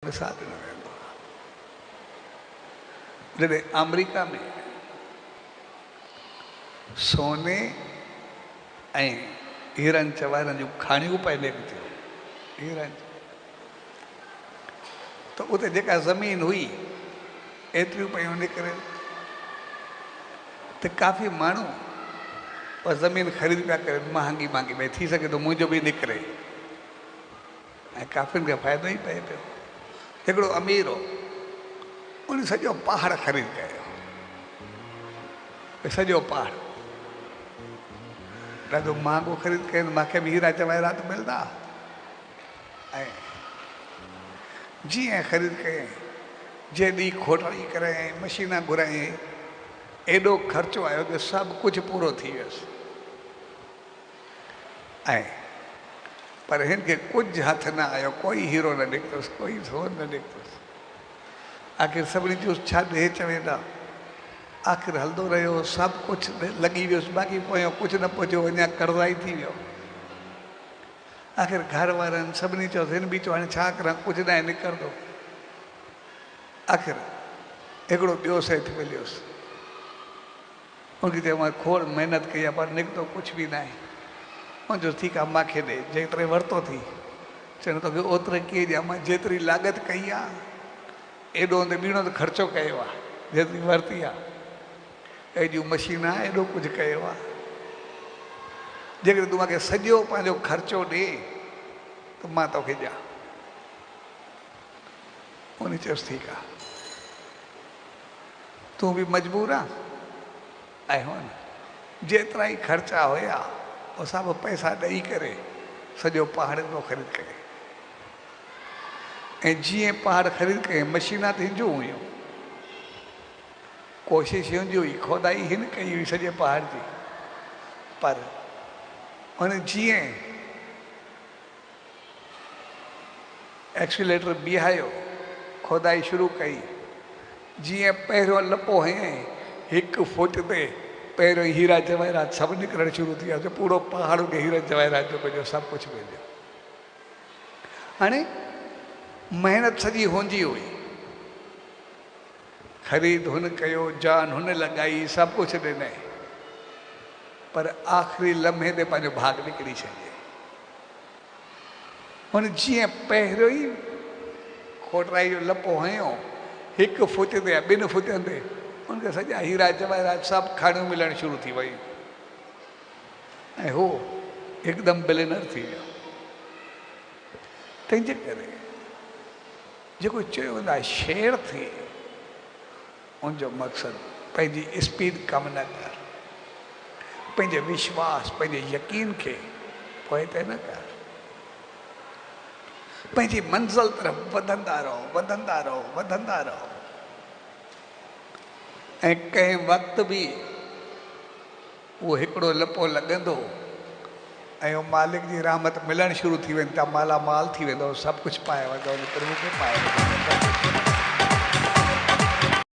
साथ न रहंदो आहे। जॾहिं अमेरिका में सोने ऐं हीरनि चवारनि जूं खाणियूं पहिले बि थियूं हीरनि, त उते जेका ज़मीन हुई एतिरियूं पियूं निकिरे त काफ़ी माण्हू पर ज़मीन ख़रीद पिया करे महांगी महांगी, भई थी सघे थो मुंहिंजो बि निकिरे ऐं काफ़ियुनि खे फ़ाइदो ई पए पियो। हिकिड़ो अमीर हो, उन सॼो पहाड़ ख़रीद कयो, सॼो पहाड़ ॾाढो महांगो ख़रीद कयो, मूंखे बि हीरा जवाहरात मिलंदा। ऐं जीअं ख़रीद कयईं, जे ॾींहुं खोटाई करायईं, मशीना घुरायईं, एॾो ख़र्चो आयो कि सभु कुझु पूरो थी वियुसि। ऐं पर हिन खे कुझु हथ न आयो, कोई हीरो न निकितुसि, कोई सोन न निकितुसि। आख़िर सभिनी चयुसि छा ॾे चवेंदा, आख़िर हलंदो रहियो, सभु कुझु लॻी वियुसि, बाक़ी पोयों कुझु न पहुचो, अञा कर्ज़ाई थी वियो। आख़िर घर वारनि सभिनी चयोसि, हिन बि चयो हाणे छा करां, कुझु न आहे निकिरंदो। आख़िर हिकिड़ो ॿियो सेठ मिलियोसि, उनखे चयो मां खोड़ महिनत कई आहे पर निकितो कुझु बि न आहे। मुंहिंजो ठीकु आहे, मूंखे ॾे, जेतिरे वरितो थी। चवनि तोखे ओतिरे कीअं ॾियां, मां जेतिरी लागत कई आहे, एॾो त ॿीणो त ख़र्चो कयो आहे, जेतिरी वरिती आहे, एॾियूं मशीना, एॾो कुझु कयो आहे। जेकॾहिं तूं मूंखे सॼो पंहिंजो ख़र्चो ॾे त मां तोखे ॾियां। उन चयोसि ठीकु आहे, तूं बि मजबूर आहे। ऐं हो न, जेतिरा ई ख़र्चा हुया उहे सभु पैसा ॾेई करे सॼो पहाड़ पियो ख़रीद करे। ऐं जीअं पहाड़ ख़रीद कयईं, मशीना त हिनजूं हुयूं, कोशिशि हुनजी हुई, खोदाई हिन कई हुई सॼे पहाड़ जी। पर हुन जीअं एक्सीलेटर बीहायो, खोदाई शुरू कई, जीअं पहिरियों लपो हयईं, हिकु फुट ते पहिरियों हीरा जवाहरात सभु निकिरणु शुरू थी विया। पूरो पहाड़ के हीरा जवाहरात जो पंहिंजो सभु कुझु मिलियो। हाणे महिनत सॼी हुनजी हुई, ख़रीद हुन कयो, जान हुन लॻाई, सभु कुझु ॾिनई, पर आख़िरी लम्हे ते पंहिंजो भाग विकिणी छॾियईं। हुन जीअं पहिरियों ई खोटराई जो लपो हयो, हिकु फुट ते या ॿिनि फुटनि ते उनखे सॼा हीरा जवाहरात सभु खाणियूं मिलणु शुरू थी वयूं ऐं हू हिकदमि बिलियनर थी वियो। तंहिंजे करे जेको चयो वेंदो आहे शेर थिए, उनजो मक़सदु पंहिंजी स्पीड कम न कर, पंहिंजे विश्वास, पंहिंजे यकीन खे पोइ ते न कर, पंहिंजी मंज़िल तरफ़ वधंदा रहो, वधंदा रहो, वधंदा रहो। ऐं कंहिं वक़्तु बि उहो हिकिड़ो लपो लॻंदो ऐं उहो मालिक जी रहमत मिलणु शुरू थी वेंदी, तव्हां मालामाल थी वेंदो, सभु कुझु पाए वठो, प्रभु खे पाए वठो।